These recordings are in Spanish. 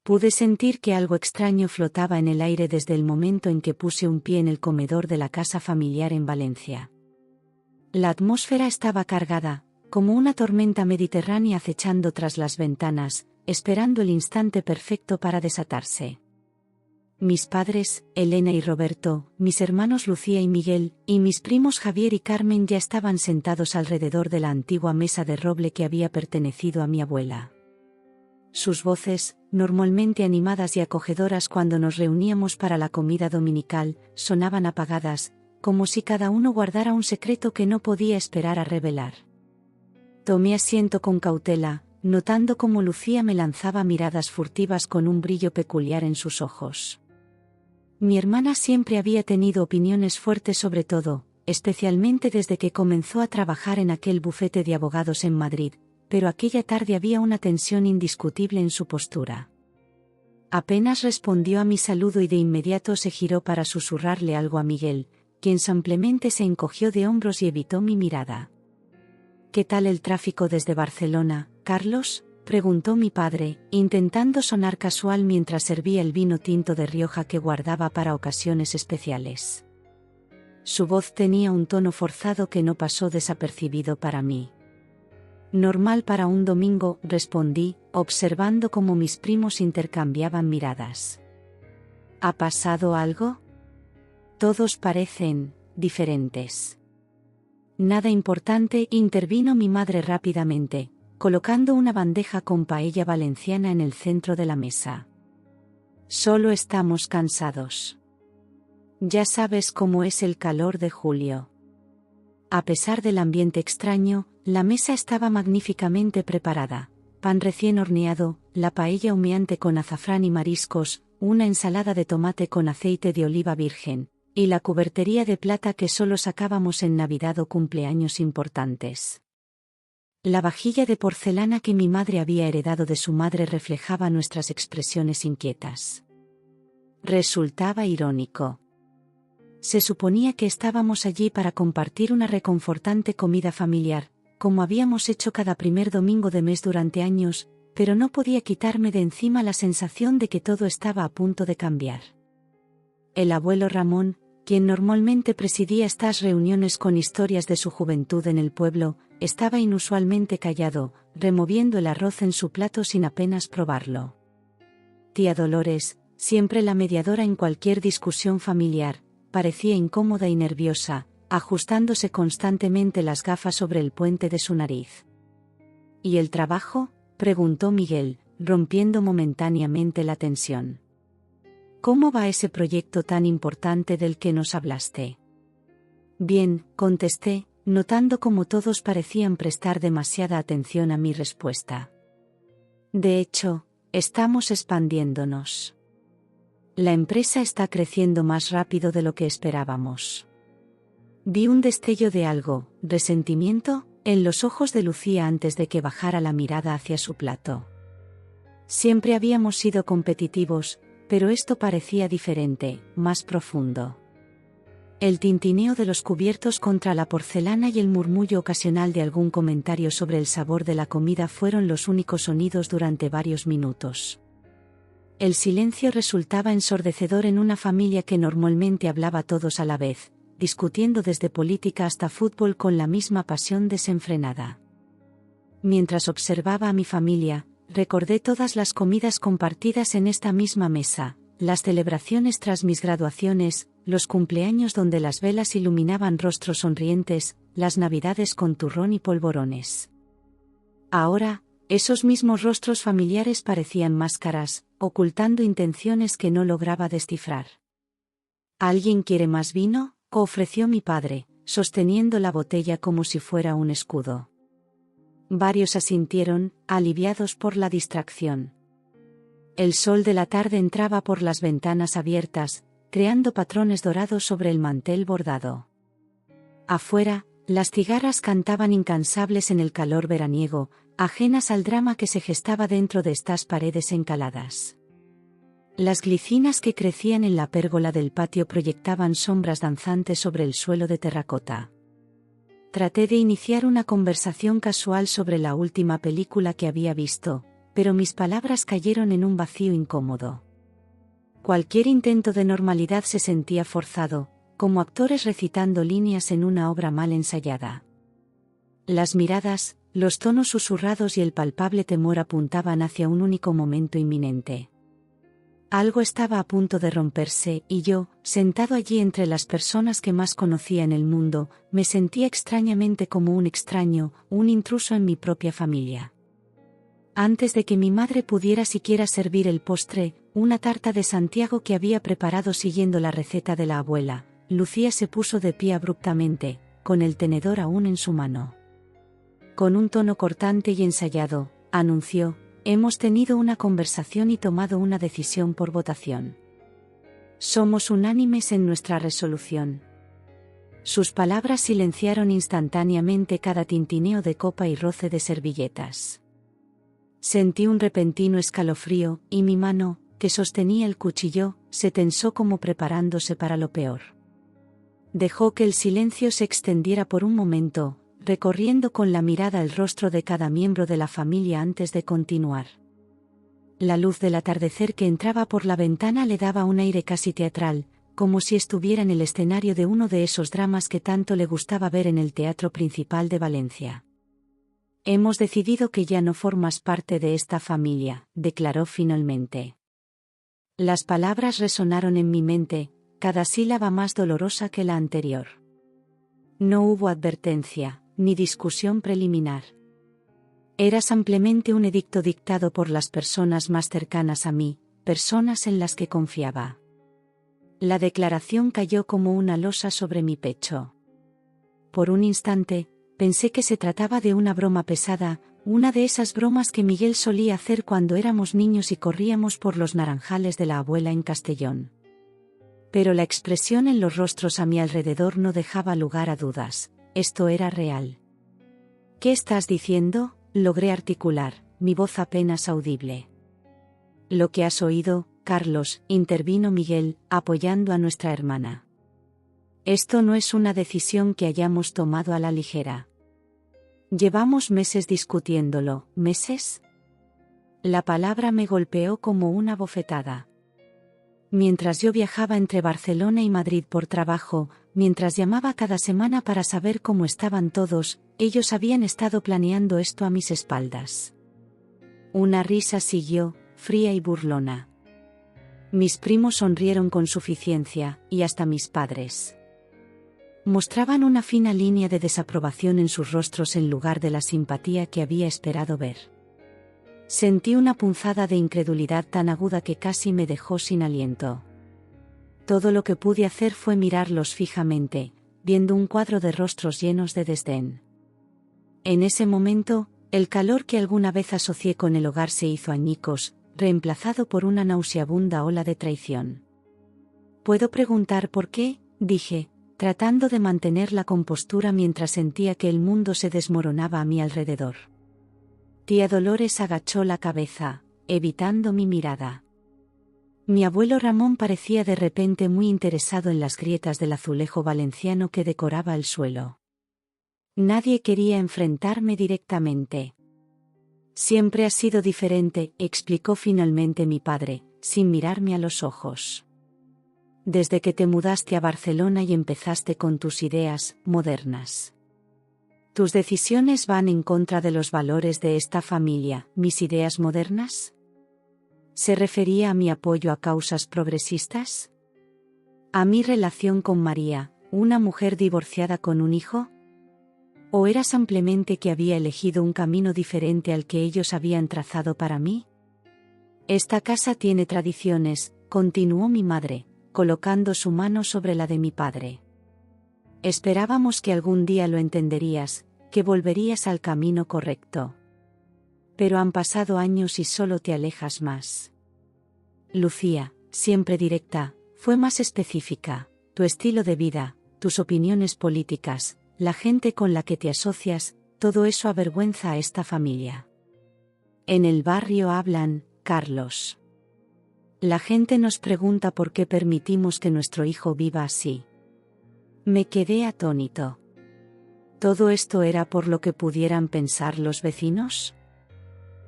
Pude sentir que algo extraño flotaba en el aire desde el momento en que puse un pie en el comedor de la casa familiar en Valencia. La atmósfera estaba cargada, como una tormenta mediterránea acechando tras las ventanas, esperando el instante perfecto para desatarse. Mis padres, Elena y Roberto, mis hermanos Lucía y Miguel, y mis primos Javier y Carmen ya estaban sentados alrededor de la antigua mesa de roble que había pertenecido a mi abuela. Sus voces, normalmente animadas y acogedoras cuando nos reuníamos para la comida dominical, sonaban apagadas, como si cada uno guardara un secreto que no podía esperar a revelar. Tomé asiento con cautela, notando cómo Lucía me lanzaba miradas furtivas con un brillo peculiar en sus ojos. Mi hermana siempre había tenido opiniones fuertes sobre todo, especialmente desde que comenzó a trabajar en aquel bufete de abogados en Madrid, pero aquella tarde había una tensión indiscutible en su postura. Apenas respondió a mi saludo y de inmediato se giró para susurrarle algo a Miguel, quien simplemente se encogió de hombros y evitó mi mirada. ¿Qué tal el tráfico desde Barcelona, Carlos?, preguntó mi padre, intentando sonar casual mientras servía el vino tinto de Rioja que guardaba para ocasiones especiales. Su voz tenía un tono forzado que no pasó desapercibido para mí. Normal para un domingo, respondí, observando cómo mis primos intercambiaban miradas. ¿Ha pasado algo? Todos parecen diferentes. Nada importante, intervino mi madre rápidamente, colocando una bandeja con paella valenciana en el centro de la mesa. Solo estamos cansados. Ya sabes cómo es el calor de julio. A pesar del ambiente extraño, la mesa estaba magníficamente preparada: pan recién horneado, la paella humeante con azafrán y mariscos, una ensalada de tomate con aceite de oliva virgen, y la cubertería de plata que solo sacábamos en Navidad o cumpleaños importantes. La vajilla de porcelana que mi madre había heredado de su madre reflejaba nuestras expresiones inquietas. Resultaba irónico. Se suponía que estábamos allí para compartir una reconfortante comida familiar, como habíamos hecho cada primer domingo de mes durante años, pero no podía quitarme de encima la sensación de que todo estaba a punto de cambiar. El abuelo Ramón, quien normalmente presidía estas reuniones con historias de su juventud en el pueblo, estaba inusualmente callado, removiendo el arroz en su plato sin apenas probarlo. Tía Dolores, siempre la mediadora en cualquier discusión familiar, parecía incómoda y nerviosa, ajustándose constantemente las gafas sobre el puente de su nariz. ¿Y el trabajo?, preguntó Miguel, rompiendo momentáneamente la tensión. ¿Cómo va ese proyecto tan importante del que nos hablaste? Bien, contesté, notando cómo todos parecían prestar demasiada atención a mi respuesta. De hecho, estamos expandiéndonos. La empresa está creciendo más rápido de lo que esperábamos. Vi un destello de algo, resentimiento, en los ojos de Lucía antes de que bajara la mirada hacia su plato. Siempre habíamos sido competitivos, pero esto parecía diferente, más profundo. El tintineo de los cubiertos contra la porcelana y el murmullo ocasional de algún comentario sobre el sabor de la comida fueron los únicos sonidos durante varios minutos. El silencio resultaba ensordecedor en una familia que normalmente hablaba todos a la vez, discutiendo desde política hasta fútbol con la misma pasión desenfrenada. Mientras observaba a mi familia, recordé todas las comidas compartidas en esta misma mesa, las celebraciones tras mis graduaciones, los cumpleaños donde las velas iluminaban rostros sonrientes, las navidades con turrón y polvorones. Ahora, esos mismos rostros familiares parecían máscaras, ocultando intenciones que no lograba descifrar. ¿Alguien quiere más vino?, ofreció mi padre, sosteniendo la botella como si fuera un escudo. Varios asintieron, aliviados por la distracción. El sol de la tarde entraba por las ventanas abiertas, creando patrones dorados sobre el mantel bordado. Afuera, las cigarras cantaban incansables en el calor veraniego, ajenas al drama que se gestaba dentro de estas paredes encaladas. Las glicinas que crecían en la pérgola del patio proyectaban sombras danzantes sobre el suelo de terracota. Traté de iniciar una conversación casual sobre la última película que había visto, pero mis palabras cayeron en un vacío incómodo. Cualquier intento de normalidad se sentía forzado, como actores recitando líneas en una obra mal ensayada. Las miradas, los tonos susurrados y el palpable temor apuntaban hacia un único momento inminente. Algo estaba a punto de romperse, y yo, sentado allí entre las personas que más conocía en el mundo, me sentía extrañamente como un extraño, un intruso en mi propia familia. Antes de que mi madre pudiera siquiera servir el postre, una tarta de Santiago que había preparado siguiendo la receta de la abuela, Lucía se puso de pie abruptamente, con el tenedor aún en su mano. Con un tono cortante y ensayado, anunció: «Hemos tenido una conversación y tomado una decisión por votación. Somos unánimes en nuestra resolución». Sus palabras silenciaron instantáneamente cada tintineo de copa y roce de servilletas. Sentí un repentino escalofrío, y mi mano, que sostenía el cuchillo, se tensó como preparándose para lo peor. Dejó que el silencio se extendiera por un momento, recorriendo con la mirada el rostro de cada miembro de la familia antes de continuar. La luz del atardecer que entraba por la ventana le daba un aire casi teatral, como si estuviera en el escenario de uno de esos dramas que tanto le gustaba ver en el Teatro Principal de Valencia. «Hemos decidido que ya no formas parte de esta familia», declaró finalmente. Las palabras resonaron en mi mente, cada sílaba más dolorosa que la anterior. No hubo advertencia, ni discusión preliminar. Era simplemente un edicto dictado por las personas más cercanas a mí, personas en las que confiaba. La declaración cayó como una losa sobre mi pecho. Por un instante, pensé que se trataba de una broma pesada, una de esas bromas que Miguel solía hacer cuando éramos niños y corríamos por los naranjales de la abuela en Castellón. Pero la expresión en los rostros a mi alrededor no dejaba lugar a dudas. Esto era real. «¿Qué estás diciendo?», logré articular, mi voz apenas audible. «Lo que has oído, Carlos», intervino Miguel, apoyando a nuestra hermana. «Esto no es una decisión que hayamos tomado a la ligera. Llevamos meses discutiéndolo». ¿Meses? La palabra me golpeó como una bofetada. Mientras yo viajaba entre Barcelona y Madrid por trabajo, mientras llamaba cada semana para saber cómo estaban todos, ellos habían estado planeando esto a mis espaldas. Una risa siguió, fría y burlona. Mis primos sonrieron con suficiencia, y hasta mis padres. Mostraban una fina línea de desaprobación en sus rostros en lugar de la simpatía que había esperado ver. Sentí una punzada de incredulidad tan aguda que casi me dejó sin aliento. Todo lo que pude hacer fue mirarlos fijamente, viendo un cuadro de rostros llenos de desdén. En ese momento, el calor que alguna vez asocié con el hogar se hizo añicos, reemplazado por una nauseabunda ola de traición. «¿Puedo preguntar por qué?», dije, tratando de mantener la compostura mientras sentía que el mundo se desmoronaba a mi alrededor. Tía Dolores agachó la cabeza, evitando mi mirada. Mi abuelo Ramón parecía de repente muy interesado en las grietas del azulejo valenciano que decoraba el suelo. Nadie quería enfrentarme directamente. «Siempre has sido diferente», explicó finalmente mi padre, sin mirarme a los ojos. «Desde que te mudaste a Barcelona y empezaste con tus ideas modernas. ¿Tus decisiones van en contra de los valores de esta familia, mis ideas modernas?». ¿Se refería a mi apoyo a causas progresistas? ¿A mi relación con María, una mujer divorciada con un hijo? ¿O era simplemente que había elegido un camino diferente al que ellos habían trazado para mí? «Esta casa tiene tradiciones», continuó mi madre, colocando su mano sobre la de mi padre. «Esperábamos que algún día lo entenderías, que volverías al camino correcto. Pero han pasado años y solo te alejas más». Lucía, siempre directa, fue más específica: «Tu estilo de vida, tus opiniones políticas, la gente con la que te asocias, todo eso avergüenza a esta familia. En el barrio hablan, Carlos. La gente nos pregunta por qué permitimos que nuestro hijo viva así». Me quedé atónito. ¿Todo esto era por lo que pudieran pensar los vecinos?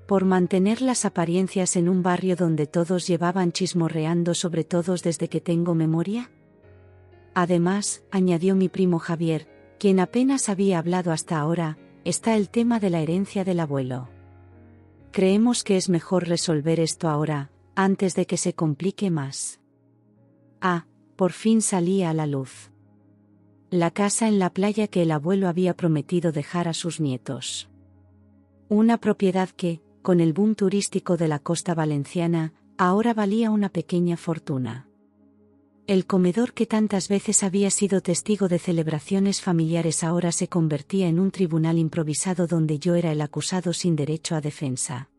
Por mantener las apariencias en un barrio donde todos llevaban chismorreando sobre todos desde que tengo memoria. Además, añadió mi primo Javier, quien apenas había hablado hasta ahora, está el tema de la herencia del abuelo. Creemos que es mejor resolver esto ahora, antes de que se complique más. Por fin salía a la luz. La casa en la playa que el abuelo había prometido dejar a sus nietos. Una propiedad que, con el boom turístico de la costa valenciana, ahora valía una pequeña fortuna. El comedor que tantas veces había sido testigo de celebraciones familiares ahora se convertía en un tribunal improvisado donde yo era el acusado sin derecho a defensa.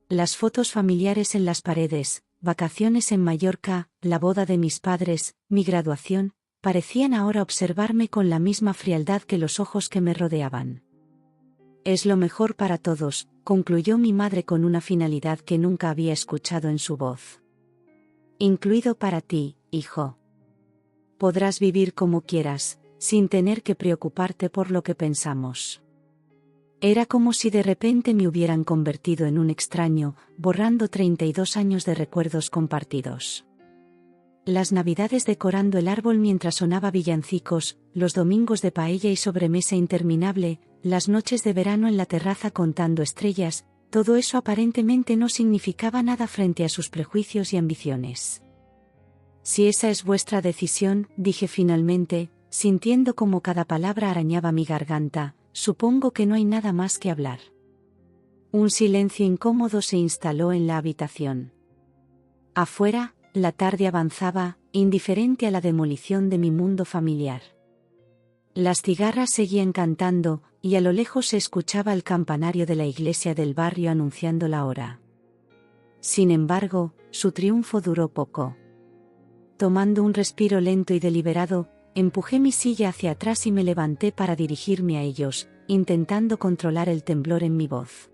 Las fotos familiares en las paredes, vacaciones en Mallorca, la boda de mis padres, mi graduación, parecían ahora observarme con la misma frialdad que los ojos que me rodeaban. Es lo mejor para todos, concluyó mi madre con una finalidad que nunca había escuchado en su voz. Incluido para ti, hijo. Podrás vivir como quieras, sin tener que preocuparte por lo que pensamos. Era como si de repente me hubieran convertido en un extraño, borrando 32 años de recuerdos compartidos. Las navidades decorando el árbol mientras sonaba villancicos, los domingos de paella y sobremesa interminable, las noches de verano en la terraza contando estrellas, todo eso aparentemente no significaba nada frente a sus prejuicios y ambiciones. Si esa es vuestra decisión, dije finalmente, sintiendo como cada palabra arañaba mi garganta, supongo que no hay nada más que hablar. Un silencio incómodo se instaló en la habitación. Afuera, la tarde avanzaba, indiferente a la demolición de mi mundo familiar. Las cigarras seguían cantando, y a lo lejos se escuchaba el campanario de la iglesia del barrio anunciando la hora. Sin embargo, su triunfo duró poco. Tomando un respiro lento y deliberado, empujé mi silla hacia atrás y me levanté para dirigirme a ellos, intentando controlar el temblor en mi voz.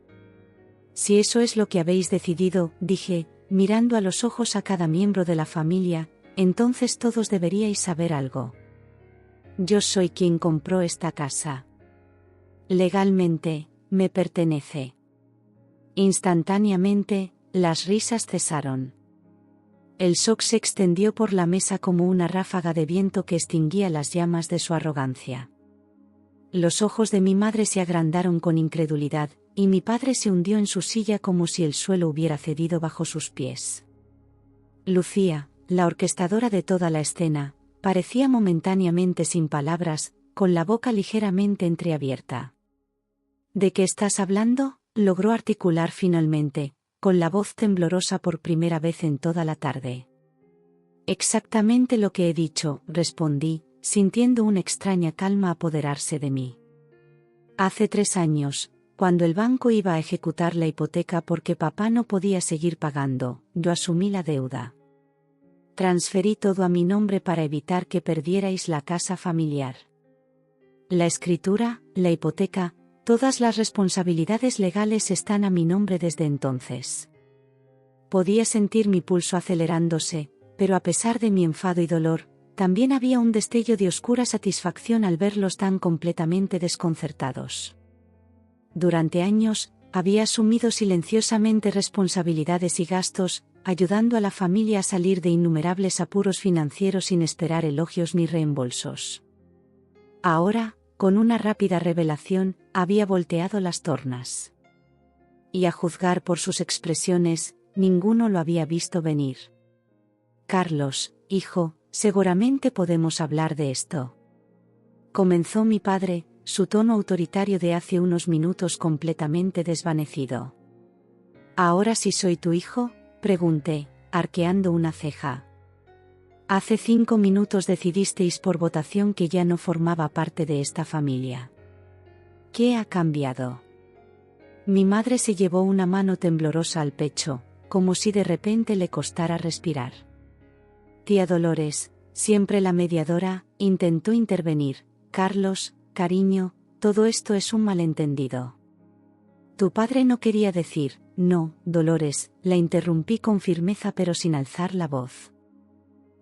Si eso es lo que habéis decidido, dije, mirando a los ojos a cada miembro de la familia, entonces todos deberíais saber algo. Yo soy quien compró esta casa. Legalmente, me pertenece. Instantáneamente, las risas cesaron. El shock se extendió por la mesa como una ráfaga de viento que extinguía las llamas de su arrogancia. Los ojos de mi madre se agrandaron con incredulidad, y mi padre se hundió en su silla como si el suelo hubiera cedido bajo sus pies. Lucía, la orquestadora de toda la escena, parecía momentáneamente sin palabras, con la boca ligeramente entreabierta. ¿De qué estás hablando?, logró articular finalmente, con la voz temblorosa por primera vez en toda la tarde. Exactamente lo que he dicho, respondí, sintiendo una extraña calma apoderarse de mí. Hace 3 años, cuando el banco iba a ejecutar la hipoteca porque papá no podía seguir pagando, yo asumí la deuda. Transferí todo a mi nombre para evitar que perdierais la casa familiar. La escritura, la hipoteca, todas las responsabilidades legales están a mi nombre desde entonces. Podía sentir mi pulso acelerándose, pero a pesar de mi enfado y dolor, también había un destello de oscura satisfacción al verlos tan completamente desconcertados. Durante años, había asumido silenciosamente responsabilidades y gastos, ayudando a la familia a salir de innumerables apuros financieros sin esperar elogios ni reembolsos. Ahora, con una rápida revelación, había volteado las tornas. Y a juzgar por sus expresiones, ninguno lo había visto venir. Carlos, hijo, seguramente podemos hablar de esto. Comenzó mi padre, su tono autoritario de hace unos minutos completamente desvanecido. ¿Ahora sí soy tu hijo?, pregunté, arqueando una ceja. Hace 5 minutos decidisteis por votación que ya no formaba parte de esta familia. ¿Qué ha cambiado? Mi madre se llevó una mano temblorosa al pecho, como si de repente le costara respirar. Tía Dolores, siempre la mediadora, intentó intervenir. Carlos, cariño, todo esto es un malentendido. Tu padre no quería decir, no, Dolores, la interrumpí con firmeza pero sin alzar la voz.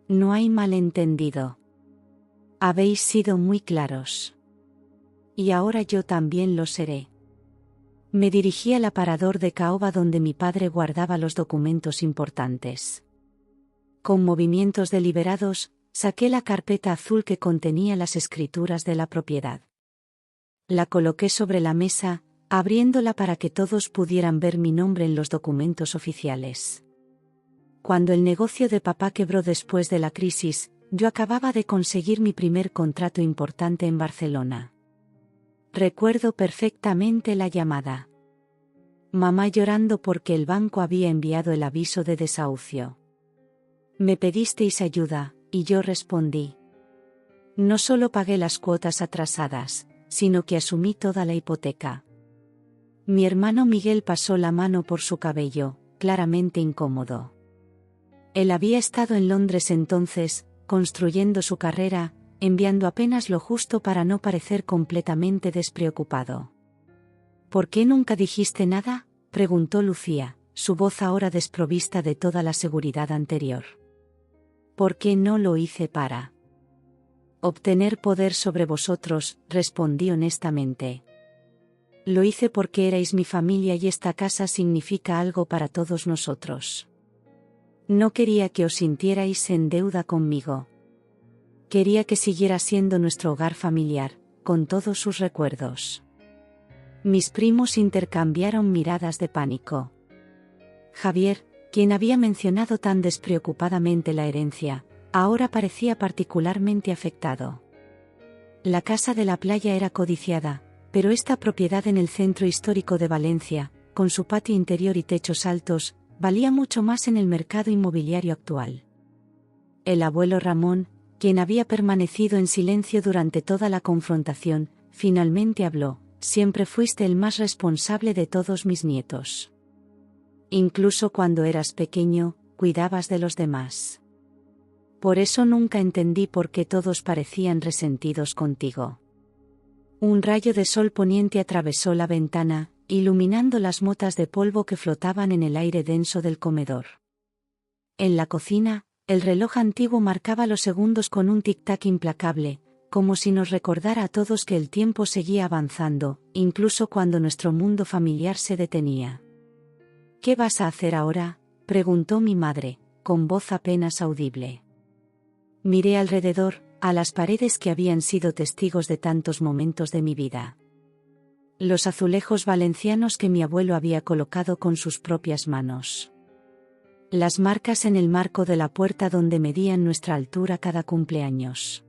No hay malentendido. Habéis sido muy claros. Y ahora yo también lo seré. Me dirigí al aparador de caoba donde mi padre guardaba los documentos importantes. Con movimientos deliberados, saqué la carpeta azul que contenía las escrituras de la propiedad. La coloqué sobre la mesa, abriéndola para que todos pudieran ver mi nombre en los documentos oficiales. Cuando el negocio de papá quebró después de la crisis, yo acababa de conseguir mi primer contrato importante en Barcelona. Recuerdo perfectamente la llamada. Mamá llorando porque el banco había enviado el aviso de desahucio. Me pedisteis ayuda, y yo respondí. No solo pagué las cuotas atrasadas, sino que asumí toda la hipoteca. Mi hermano Miguel pasó la mano por su cabello, claramente incómodo. Él había estado en Londres entonces, construyendo su carrera, enviando apenas lo justo para no parecer completamente despreocupado. ¿Por qué nunca dijiste nada?, preguntó Lucía, su voz ahora desprovista de toda la seguridad anterior. ¿Por qué no lo hice para obtener poder sobre vosotros?, respondí honestamente. Lo hice porque erais mi familia y esta casa significa algo para todos nosotros. No quería que os sintierais en deuda conmigo. Quería que siguiera siendo nuestro hogar familiar, con todos sus recuerdos. Mis primos intercambiaron miradas de pánico. Javier, quien había mencionado tan despreocupadamente la herencia, ahora parecía particularmente afectado. La casa de la playa era codiciada, pero esta propiedad en el centro histórico de Valencia, con su patio interior y techos altos, valía mucho más en el mercado inmobiliario actual. El abuelo Ramón, quien había permanecido en silencio durante toda la confrontación, finalmente habló: siempre fuiste el más responsable de todos mis nietos. Incluso cuando eras pequeño, cuidabas de los demás. Por eso nunca entendí por qué todos parecían resentidos contigo. Un rayo de sol poniente atravesó la ventana, iluminando las motas de polvo que flotaban en el aire denso del comedor. En la cocina, el reloj antiguo marcaba los segundos con un tic-tac implacable, como si nos recordara a todos que el tiempo seguía avanzando, incluso cuando nuestro mundo familiar se detenía. ¿Qué vas a hacer ahora?, preguntó mi madre, con voz apenas audible. Miré alrededor, a las paredes que habían sido testigos de tantos momentos de mi vida. Los azulejos valencianos que mi abuelo había colocado con sus propias manos. Las marcas en el marco de la puerta donde medían nuestra altura cada cumpleaños.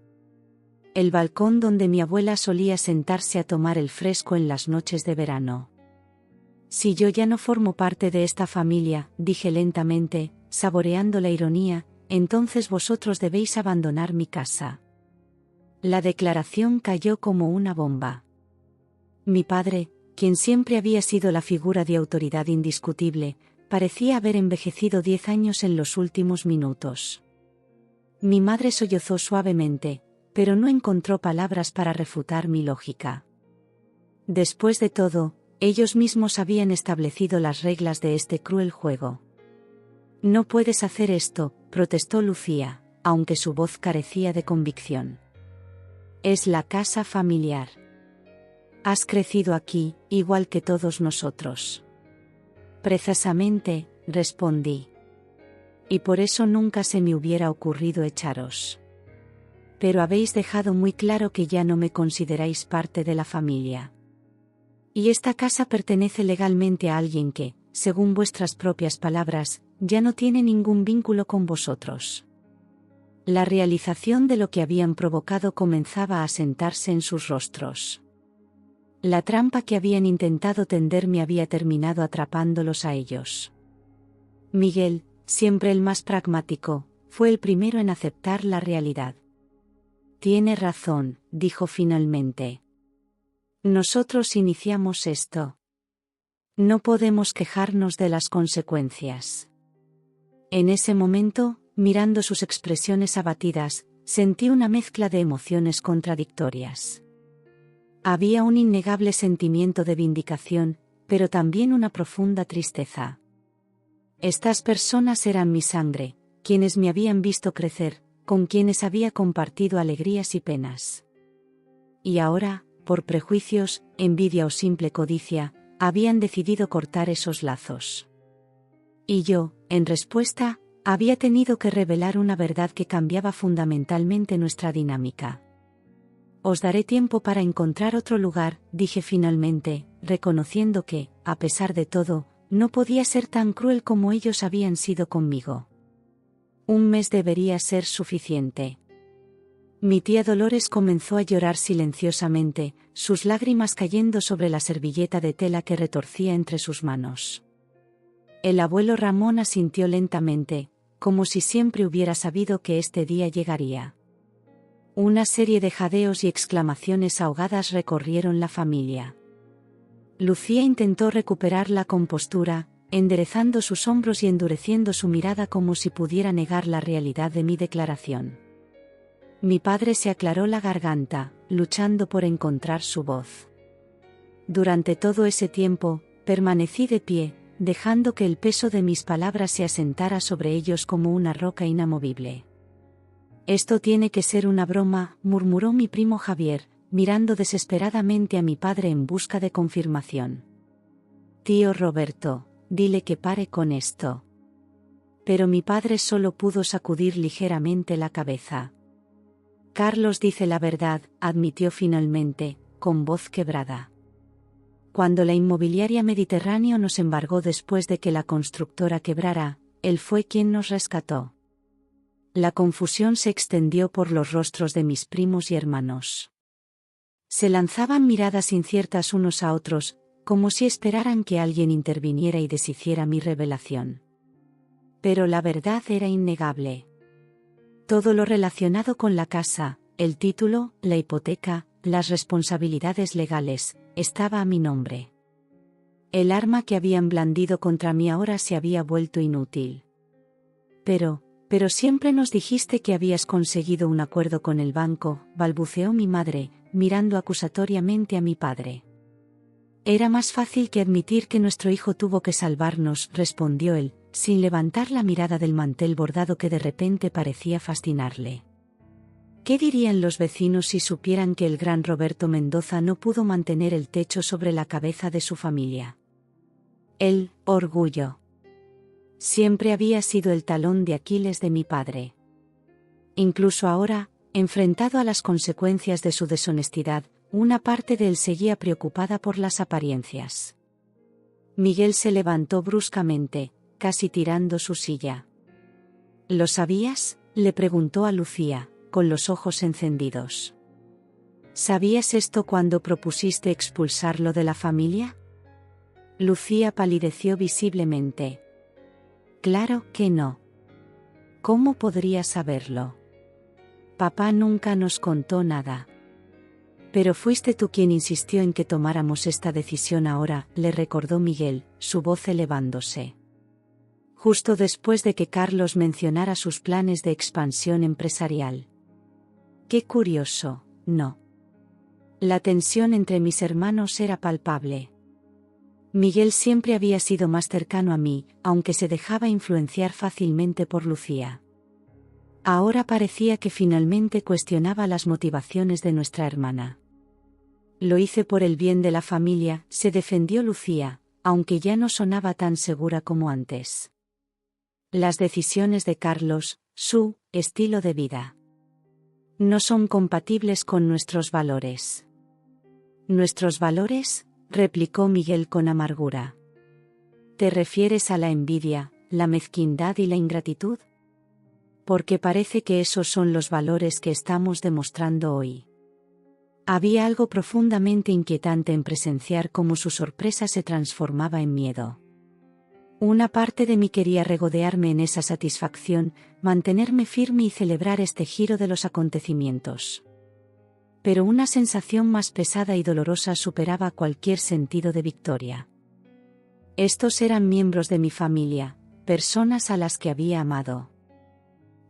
El balcón donde mi abuela solía sentarse a tomar el fresco en las noches de verano. Si yo ya no formo parte de esta familia, dije lentamente, saboreando la ironía, entonces vosotros debéis abandonar mi casa. La declaración cayó como una bomba. Mi padre, quien siempre había sido la figura de autoridad indiscutible, parecía haber envejecido 10 años en los últimos minutos. Mi madre sollozó suavemente, pero no encontró palabras para refutar mi lógica. Después de todo, ellos mismos habían establecido las reglas de este cruel juego. No puedes hacer esto, protestó Lucía, aunque su voz carecía de convicción. Es la casa familiar. Has crecido aquí, igual que todos nosotros. Precisamente, respondí. Y por eso nunca se me hubiera ocurrido echaros. Pero habéis dejado muy claro que ya no me consideráis parte de la familia. Y esta casa pertenece legalmente a alguien que, según vuestras propias palabras, ya no tiene ningún vínculo con vosotros. La realización de lo que habían provocado comenzaba a sentarse en sus rostros. La trampa que habían intentado tender me había terminado atrapándolos a ellos. Miguel, siempre el más pragmático, fue el primero en aceptar la realidad. Tiene razón, dijo finalmente. Nosotros iniciamos esto. No podemos quejarnos de las consecuencias. En ese momento, mirando sus expresiones abatidas, sentí una mezcla de emociones contradictorias. Había un innegable sentimiento de vindicación, pero también una profunda tristeza. Estas personas eran mi sangre, quienes me habían visto crecer, con quienes había compartido alegrías y penas. Y ahora, por prejuicios, envidia o simple codicia, habían decidido cortar esos lazos. Y yo, en respuesta, había tenido que revelar una verdad que cambiaba fundamentalmente nuestra dinámica. Os daré tiempo para encontrar otro lugar, dije finalmente, reconociendo que, a pesar de todo, no podía ser tan cruel como ellos habían sido conmigo. Un mes debería ser suficiente. Mi tía Dolores comenzó a llorar silenciosamente, sus lágrimas cayendo sobre la servilleta de tela que retorcía entre sus manos. El abuelo Ramón asintió lentamente, como si siempre hubiera sabido que este día llegaría. Una serie de jadeos y exclamaciones ahogadas recorrieron la familia. Lucía intentó recuperar la compostura, enderezando sus hombros y endureciendo su mirada como si pudiera negar la realidad de mi declaración. Mi padre se aclaró la garganta, luchando por encontrar su voz. Durante todo ese tiempo, permanecí de pie, dejando que el peso de mis palabras se asentara sobre ellos como una roca inamovible. Esto tiene que ser una broma, murmuró mi primo Javier, mirando desesperadamente a mi padre en busca de confirmación. Tío Roberto, dile que pare con esto. Pero mi padre solo pudo sacudir ligeramente la cabeza. Carlos dice la verdad, admitió finalmente, con voz quebrada. Cuando la inmobiliaria Mediterráneo nos embargó después de que la constructora quebrara, él fue quien nos rescató. La confusión se extendió por los rostros de mis primos y hermanos. Se lanzaban miradas inciertas unos a otros, como si esperaran que alguien interviniera y deshiciera mi revelación. Pero la verdad era innegable. Todo lo relacionado con la casa, el título, la hipoteca, las responsabilidades legales, estaba a mi nombre. El arma que habían blandido contra mí ahora se había vuelto inútil. Pero siempre nos dijiste que habías conseguido un acuerdo con el banco, balbuceó mi madre, mirando acusatoriamente a mi padre. Era más fácil que admitir que nuestro hijo tuvo que salvarnos, respondió él, sin levantar la mirada del mantel bordado que de repente parecía fascinarle. ¿Qué dirían los vecinos si supieran que el gran Roberto Mendoza no pudo mantener el techo sobre la cabeza de su familia? El orgullo. Siempre había sido el talón de Aquiles de mi padre. Incluso ahora, enfrentado a las consecuencias de su deshonestidad, una parte de él seguía preocupada por las apariencias. Miguel se levantó bruscamente, casi tirando su silla. ¿Lo sabías?, le preguntó a Lucía, con los ojos encendidos. ¿Sabías esto cuando propusiste expulsarlo de la familia? Lucía palideció visiblemente. Claro que no. ¿Cómo podría saberlo? Papá nunca nos contó nada. Pero fuiste tú quien insistió en que tomáramos esta decisión ahora, le recordó Miguel, su voz elevándose. Justo después de que Carlos mencionara sus planes de expansión empresarial. Qué curioso, ¿no? La tensión entre mis hermanos era palpable. Miguel siempre había sido más cercano a mí, aunque se dejaba influenciar fácilmente por Lucía. Ahora parecía que finalmente cuestionaba las motivaciones de nuestra hermana. Lo hice por el bien de la familia, se defendió Lucía, aunque ya no sonaba tan segura como antes. Las decisiones de Carlos, su estilo de vida, no son compatibles con nuestros valores. ¿Nuestros valores?, replicó Miguel con amargura. ¿Te refieres a la envidia, la mezquindad y la ingratitud? Porque parece que esos son los valores que estamos demostrando hoy. Había algo profundamente inquietante en presenciar cómo su sorpresa se transformaba en miedo. Una parte de mí quería regodearme en esa satisfacción, mantenerme firme y celebrar este giro de los acontecimientos. Pero una sensación más pesada y dolorosa superaba cualquier sentido de victoria. Estos eran miembros de mi familia, personas a las que había amado.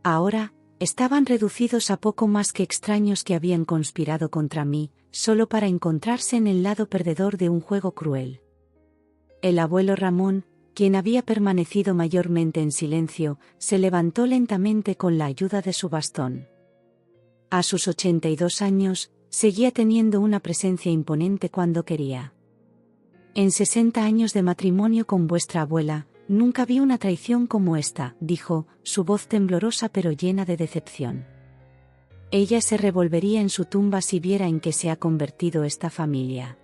Ahora, estaban reducidos a poco más que extraños que habían conspirado contra mí, solo para encontrarse en el lado perdedor de un juego cruel. El abuelo Ramón, quien había permanecido mayormente en silencio, se levantó lentamente con la ayuda de su bastón. A sus 82 años, seguía teniendo una presencia imponente cuando quería. En 60 años de matrimonio con vuestra abuela, nunca vi una traición como esta, dijo, su voz temblorosa pero llena de decepción. Ella se revolvería en su tumba si viera en qué se ha convertido esta familia.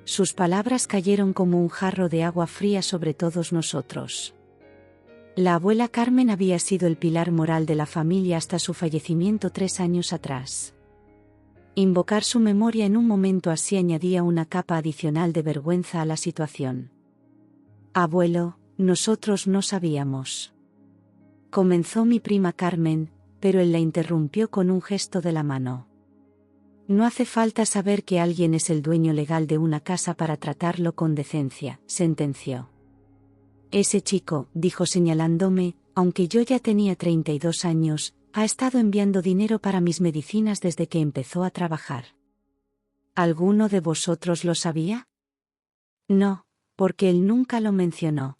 Sus palabras cayeron como un jarro de agua fría sobre todos nosotros. La abuela Carmen había sido el pilar moral de la familia hasta su fallecimiento 3 años atrás. Invocar su memoria en un momento así añadía una capa adicional de vergüenza a la situación. Abuelo, nosotros no sabíamos. Comenzó mi prima Carmen, pero él la interrumpió con un gesto de la mano. No hace falta saber que alguien es el dueño legal de una casa para tratarlo con decencia, sentenció. Ese chico, dijo señalándome, aunque yo ya tenía 32 años, ha estado enviando dinero para mis medicinas desde que empezó a trabajar. ¿Alguno de vosotros lo sabía? No, porque él nunca lo mencionó.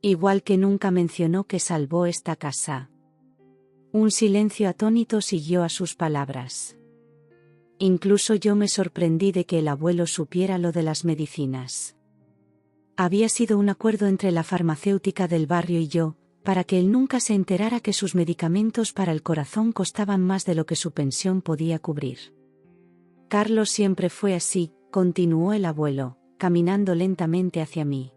Igual que nunca mencionó que salvó esta casa. Un silencio atónito siguió a sus palabras. Incluso yo me sorprendí de que el abuelo supiera lo de las medicinas. Había sido un acuerdo entre la farmacéutica del barrio y yo, para que él nunca se enterara que sus medicamentos para el corazón costaban más de lo que su pensión podía cubrir. Carlos siempre fue así, continuó el abuelo, caminando lentamente hacia mí.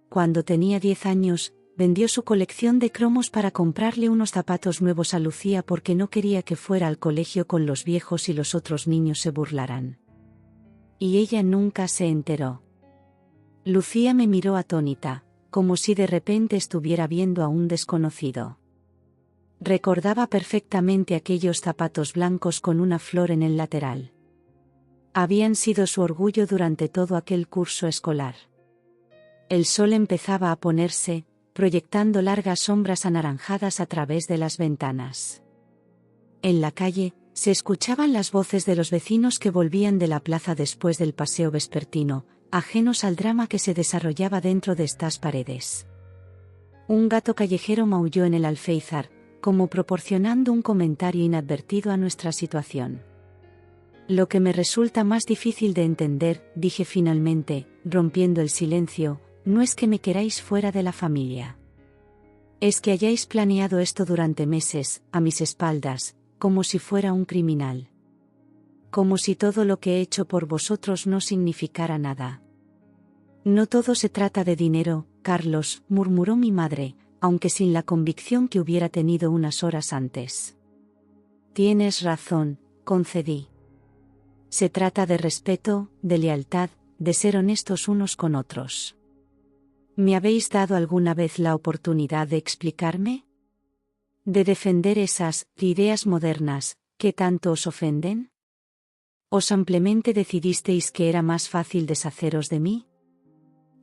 Cuando tenía 10 años, vendió su colección de cromos para comprarle unos zapatos nuevos a Lucía porque no quería que fuera al colegio con los viejos y los otros niños se burlaran. Y ella nunca se enteró. Lucía me miró atónita, como si de repente estuviera viendo a un desconocido. Recordaba perfectamente aquellos zapatos blancos con una flor en el lateral. Habían sido su orgullo durante todo aquel curso escolar. El sol empezaba a ponerse, proyectando largas sombras anaranjadas a través de las ventanas. En la calle, se escuchaban las voces de los vecinos que volvían de la plaza después del paseo vespertino, ajenos al drama que se desarrollaba dentro de estas paredes. Un gato callejero maulló en el alféizar, como proporcionando un comentario inadvertido a nuestra situación. Lo que me resulta más difícil de entender, dije finalmente, rompiendo el silencio, no es que me queráis fuera de la familia. Es que hayáis planeado esto durante meses, a mis espaldas, como si fuera un criminal. Como si todo lo que he hecho por vosotros no significara nada. No todo se trata de dinero, Carlos, murmuró mi madre, aunque sin la convicción que hubiera tenido unas horas antes. Tienes razón, concedí. Se trata de respeto, de lealtad, de ser honestos unos con otros. ¿Me habéis dado alguna vez la oportunidad de explicarme? ¿De defender esas ideas modernas, que tanto os ofenden? ¿O simplemente decidisteis que era más fácil deshaceros de mí?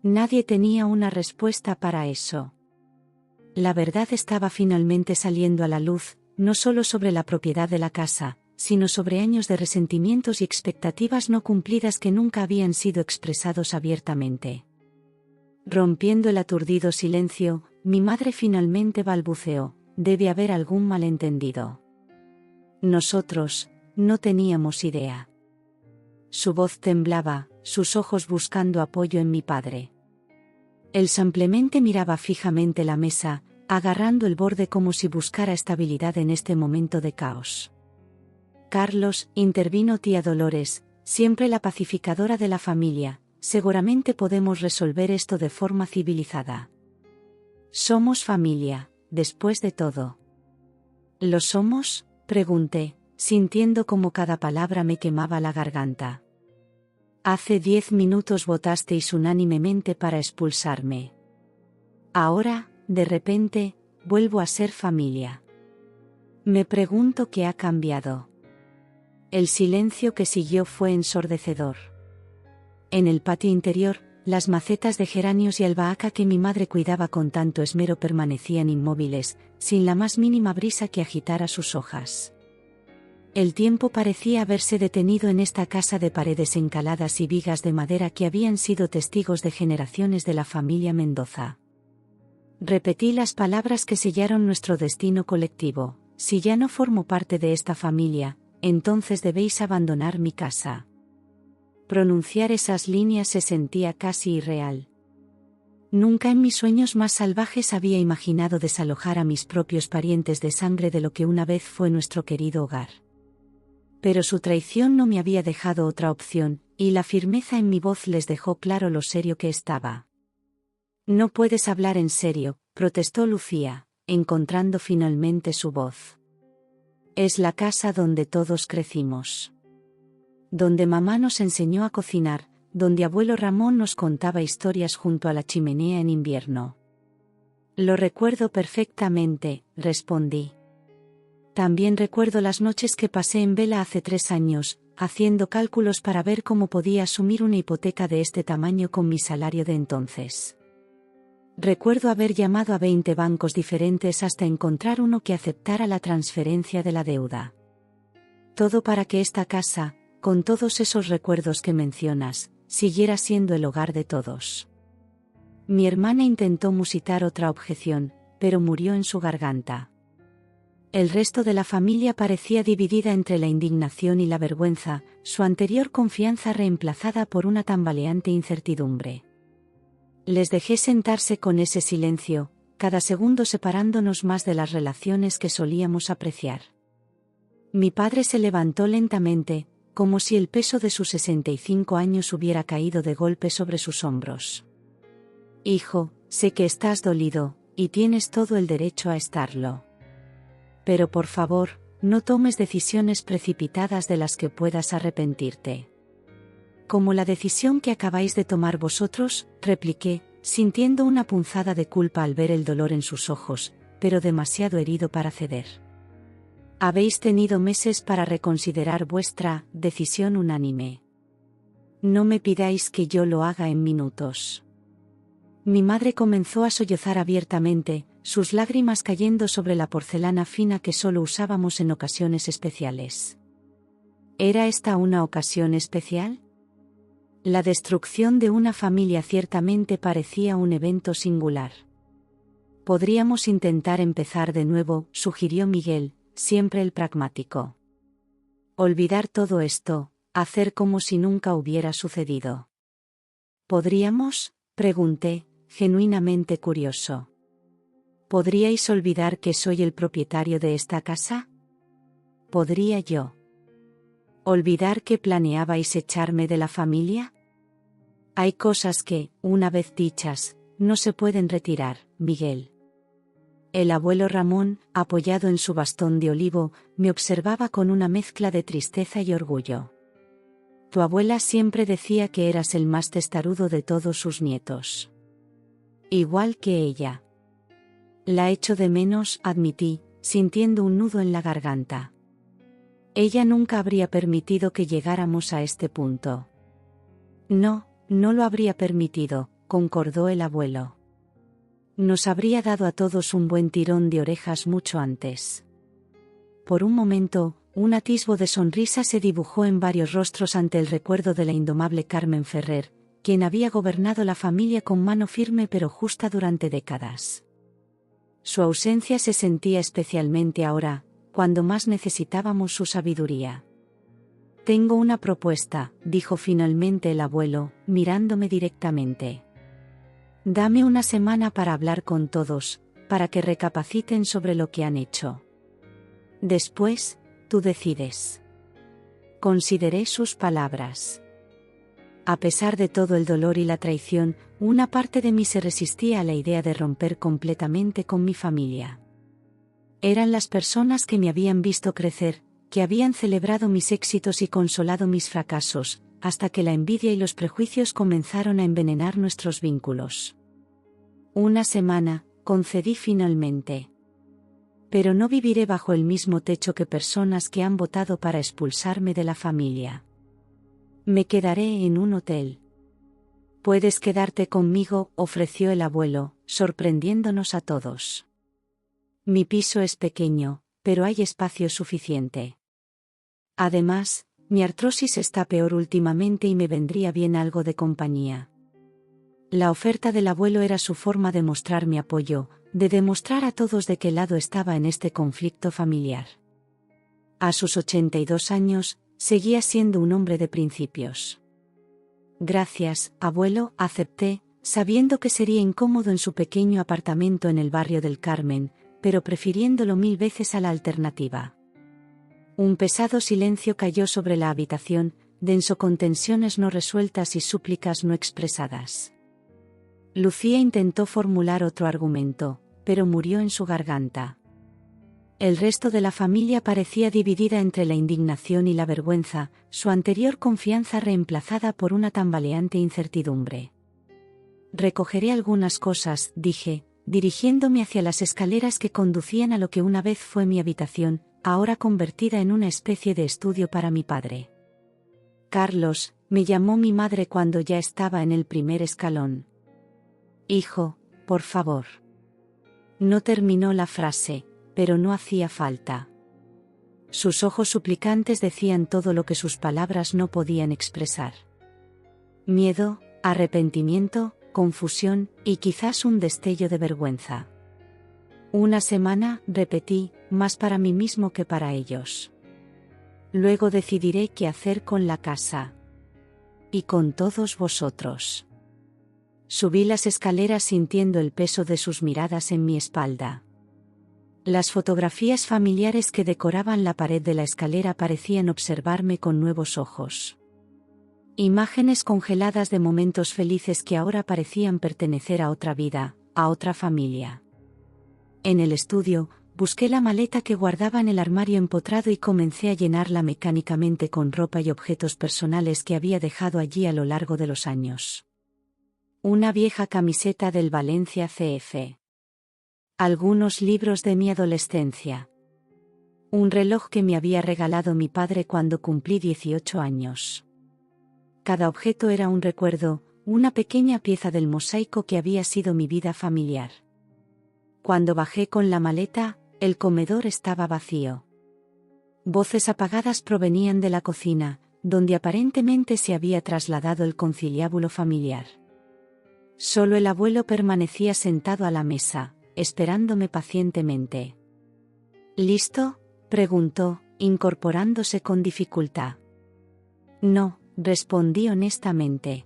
Nadie tenía una respuesta para eso. La verdad estaba finalmente saliendo a la luz, no solo sobre la propiedad de la casa, sino sobre años de resentimientos y expectativas no cumplidas que nunca habían sido expresados abiertamente. Rompiendo el aturdido silencio, mi madre finalmente balbuceó: debe haber algún malentendido. Nosotros no teníamos idea. Su voz temblaba, sus ojos buscando apoyo en mi padre. Él simplemente miraba fijamente la mesa, agarrando el borde como si buscara estabilidad en este momento de caos. Carlos, intervino tía Dolores, siempre la pacificadora de la familia, seguramente podemos resolver esto de forma civilizada. Somos familia, después de todo. ¿Lo somos?, pregunté, sintiendo como cada palabra me quemaba la garganta. Hace 10 minutos votasteis unánimemente para expulsarme. Ahora, de repente, vuelvo a ser familia. Me pregunto qué ha cambiado. El silencio que siguió fue ensordecedor. En el patio interior, las macetas de geranios y albahaca que mi madre cuidaba con tanto esmero permanecían inmóviles, sin la más mínima brisa que agitara sus hojas. El tiempo parecía haberse detenido en esta casa de paredes encaladas y vigas de madera que habían sido testigos de generaciones de la familia Mendoza. Repetí las palabras que sellaron nuestro destino colectivo: si ya no formo parte de esta familia, entonces debéis abandonar mi casa. Pronunciar esas líneas se sentía casi irreal. Nunca en mis sueños más salvajes había imaginado desalojar a mis propios parientes de sangre de lo que una vez fue nuestro querido hogar. Pero su traición no me había dejado otra opción, y la firmeza en mi voz les dejó claro lo serio que estaba. No puedes hablar en serio, protestó Lucía, encontrando finalmente su voz. Es la casa donde todos crecimos. Donde mamá nos enseñó a cocinar, donde abuelo Ramón nos contaba historias junto a la chimenea en invierno. Lo recuerdo perfectamente, respondí. También recuerdo las noches que pasé en vela hace 3 años, haciendo cálculos para ver cómo podía asumir una hipoteca de este tamaño con mi salario de entonces. Recuerdo haber llamado a 20 bancos diferentes hasta encontrar uno que aceptara la transferencia de la deuda. Todo para que esta casa, con todos esos recuerdos que mencionas, siguiera siendo el hogar de todos. Mi hermana intentó musitar otra objeción, pero murió en su garganta. El resto de la familia parecía dividida entre la indignación y la vergüenza, su anterior confianza reemplazada por una tambaleante incertidumbre. Les dejé sentarse con ese silencio, cada segundo separándonos más de las relaciones que solíamos apreciar. Mi padre se levantó lentamente, como si el peso de sus 65 años hubiera caído de golpe sobre sus hombros. Hijo, sé que estás dolido, y tienes todo el derecho a estarlo. Pero por favor, no tomes decisiones precipitadas de las que puedas arrepentirte. Como la decisión que acabáis de tomar vosotros, repliqué, sintiendo una punzada de culpa al ver el dolor en sus ojos, pero demasiado herido para ceder. Habéis tenido meses para reconsiderar vuestra decisión unánime. No me pidáis que yo lo haga en minutos. Mi madre comenzó a sollozar abiertamente, sus lágrimas cayendo sobre la porcelana fina que solo usábamos en ocasiones especiales. ¿Era esta una ocasión especial? La destrucción de una familia ciertamente parecía un evento singular. Podríamos intentar empezar de nuevo, sugirió Miguel, siempre el pragmático. Olvidar todo esto, hacer como si nunca hubiera sucedido. ¿Podríamos?, pregunté, genuinamente curioso. ¿Podríais olvidar que soy el propietario de esta casa? ¿Podría yo olvidar que planeabais echarme de la familia? Hay cosas que, una vez dichas, no se pueden retirar, Miguel. El abuelo Ramón, apoyado en su bastón de olivo, me observaba con una mezcla de tristeza y orgullo. Tu abuela siempre decía que eras el más testarudo de todos sus nietos. Igual que ella. La echo de menos, admití, sintiendo un nudo en la garganta. Ella nunca habría permitido que llegáramos a este punto. No, no lo habría permitido, concordó el abuelo. Nos habría dado a todos un buen tirón de orejas mucho antes. Por un momento, un atisbo de sonrisa se dibujó en varios rostros ante el recuerdo de la indomable Carmen Ferrer, quien había gobernado la familia con mano firme pero justa durante décadas. Su ausencia se sentía especialmente ahora, cuando más necesitábamos su sabiduría. Tengo una propuesta, dijo finalmente el abuelo, mirándome directamente. Dame una semana para hablar con todos, para que recapaciten sobre lo que han hecho. Después, tú decides. Consideré sus palabras. A pesar de todo el dolor y la traición, una parte de mí se resistía a la idea de romper completamente con mi familia. Eran las personas que me habían visto crecer, que habían celebrado mis éxitos y consolado mis fracasos, hasta que la envidia y los prejuicios comenzaron a envenenar nuestros vínculos. Una semana, concedí finalmente. Pero no viviré bajo el mismo techo que personas que han votado para expulsarme de la familia. Me quedaré en un hotel. Puedes quedarte conmigo, ofreció el abuelo, sorprendiéndonos a todos. Mi piso es pequeño, pero hay espacio suficiente. Además, mi artrosis está peor últimamente y me vendría bien algo de compañía. La oferta del abuelo era su forma de mostrar mi apoyo, de demostrar a todos de qué lado estaba en este conflicto familiar. A sus 82 años, seguía siendo un hombre de principios. Gracias, abuelo, acepté, sabiendo que sería incómodo en su pequeño apartamento en el barrio del Carmen, pero prefiriéndolo 1000 veces a la alternativa. Un pesado silencio cayó sobre la habitación, denso con tensiones no resueltas y súplicas no expresadas. Lucía intentó formular otro argumento, pero murió en su garganta. El resto de la familia parecía dividida entre la indignación y la vergüenza, su anterior confianza reemplazada por una tambaleante incertidumbre. Recogeré algunas cosas, dije, dirigiéndome hacia las escaleras que conducían a lo que una vez fue mi habitación, ahora convertida en una especie de estudio para mi padre. Carlos, me llamó mi madre cuando ya estaba en el primer escalón. Hijo, por favor. No terminó la frase, pero no hacía falta. Sus ojos suplicantes decían todo lo que sus palabras no podían expresar. Miedo, arrepentimiento, confusión, y quizás un destello de vergüenza. Una semana, repetí, más para mí mismo que para ellos. Luego decidiré qué hacer con la casa. Y con todos vosotros. Subí las escaleras sintiendo el peso de sus miradas en mi espalda. Las fotografías familiares que decoraban la pared de la escalera parecían observarme con nuevos ojos. Imágenes congeladas de momentos felices que ahora parecían pertenecer a otra vida, a otra familia. En el estudio, busqué la maleta que guardaba en el armario empotrado y comencé a llenarla mecánicamente con ropa y objetos personales que había dejado allí a lo largo de los años. Una vieja camiseta del Valencia CF. Algunos libros de mi adolescencia. Un reloj que me había regalado mi padre cuando cumplí 18 años. Cada objeto era un recuerdo, una pequeña pieza del mosaico que había sido mi vida familiar. Cuando bajé con la maleta, el comedor estaba vacío. Voces apagadas provenían de la cocina, donde aparentemente se había trasladado el conciliábulo familiar. Solo el abuelo permanecía sentado a la mesa, esperándome pacientemente. ¿Listo?, preguntó, incorporándose con dificultad. No, respondí honestamente.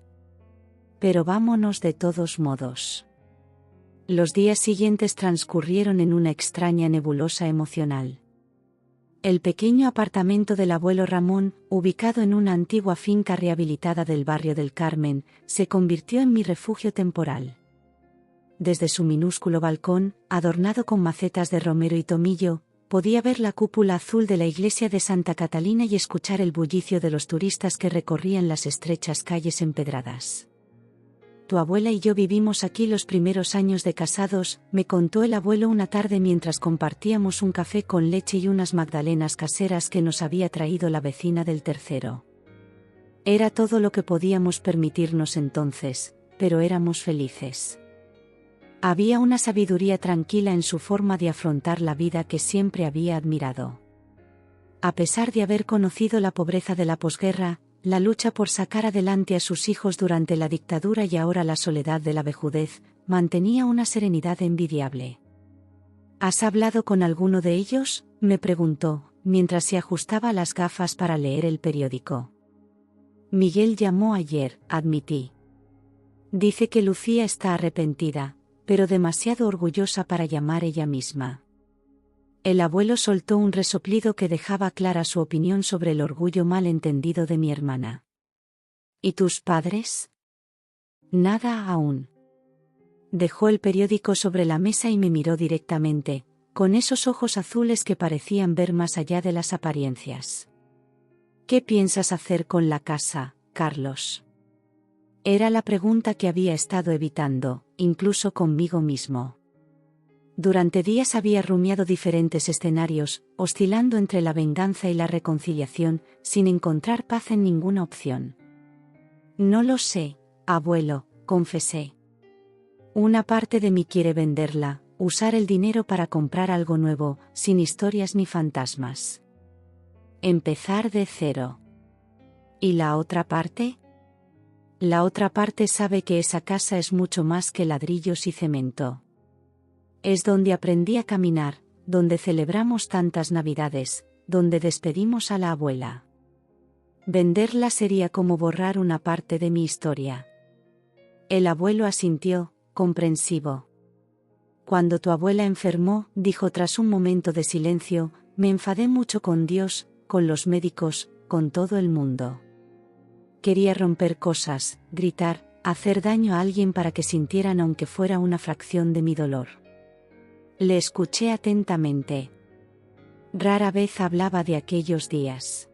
Pero vámonos de todos modos. Los días siguientes transcurrieron en una extraña nebulosa emocional. El pequeño apartamento del abuelo Ramón, ubicado en una antigua finca rehabilitada del barrio del Carmen, se convirtió en mi refugio temporal. Desde su minúsculo balcón, adornado con macetas de romero y tomillo, podía ver la cúpula azul de la iglesia de Santa Catalina y escuchar el bullicio de los turistas que recorrían las estrechas calles empedradas. Tu abuela y yo vivimos aquí los primeros años de casados, me contó el abuelo una tarde mientras compartíamos un café con leche y unas magdalenas caseras que nos había traído la vecina del tercero. Era todo lo que podíamos permitirnos entonces, pero éramos felices. Había una sabiduría tranquila en su forma de afrontar la vida que siempre había admirado. A pesar de haber conocido la pobreza de la posguerra, la lucha por sacar adelante a sus hijos durante la dictadura y ahora la soledad de la vejudez, mantenía una serenidad envidiable. ¿Has hablado con alguno de ellos?, me preguntó, mientras se ajustaba las gafas para leer el periódico. Miguel llamó ayer, admití. Dice que Lucía está arrepentida, pero demasiado orgullosa para llamar ella misma. El abuelo soltó un resoplido que dejaba clara su opinión sobre el orgullo mal entendido de mi hermana. ¿Y tus padres? Nada aún. Dejó el periódico sobre la mesa y me miró directamente, con esos ojos azules que parecían ver más allá de las apariencias. ¿Qué piensas hacer con la casa, Carlos? Era la pregunta que había estado evitando, incluso conmigo mismo. Durante días había rumiado diferentes escenarios, oscilando entre la venganza y la reconciliación, sin encontrar paz en ninguna opción. No lo sé, abuelo, confesé. Una parte de mí quiere venderla, usar el dinero para comprar algo nuevo, sin historias ni fantasmas. Empezar de cero. ¿Y la otra parte? La otra parte sabe que esa casa es mucho más que ladrillos y cemento. Es donde aprendí a caminar, donde celebramos tantas Navidades, donde despedimos a la abuela. Venderla sería como borrar una parte de mi historia. El abuelo asintió, comprensivo. Cuando tu abuela enfermó, dijo tras un momento de silencio, me enfadé mucho con Dios, con los médicos, con todo el mundo. Quería romper cosas, gritar, hacer daño a alguien para que sintieran aunque fuera una fracción de mi dolor. Le escuché atentamente. Rara vez hablaba de aquellos días.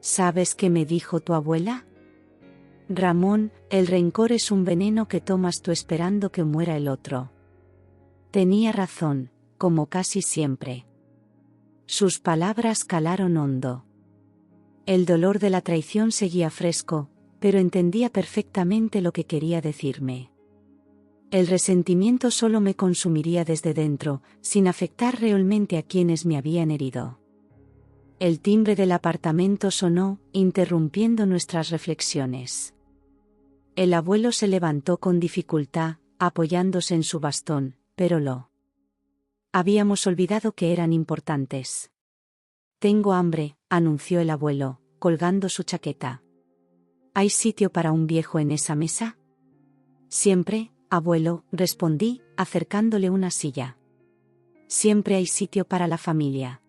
¿Sabes qué me dijo tu abuela? Ramón, el rencor es un veneno que tomas tú esperando que muera el otro. Tenía razón, como casi siempre. Sus palabras calaron hondo. El dolor de la traición seguía fresco, pero entendía perfectamente lo que quería decirme. El resentimiento solo me consumiría desde dentro, sin afectar realmente a quienes me habían herido. El timbre del apartamento sonó, interrumpiendo nuestras reflexiones. El abuelo se levantó con dificultad, apoyándose en su bastón, pero lo habíamos olvidado que eran importantes. Tengo hambre, anunció el abuelo, colgando su chaqueta. ¿Hay sitio para un viejo en esa mesa? Siempre, abuelo, respondí, acercándole una silla. Siempre hay sitio para la familia.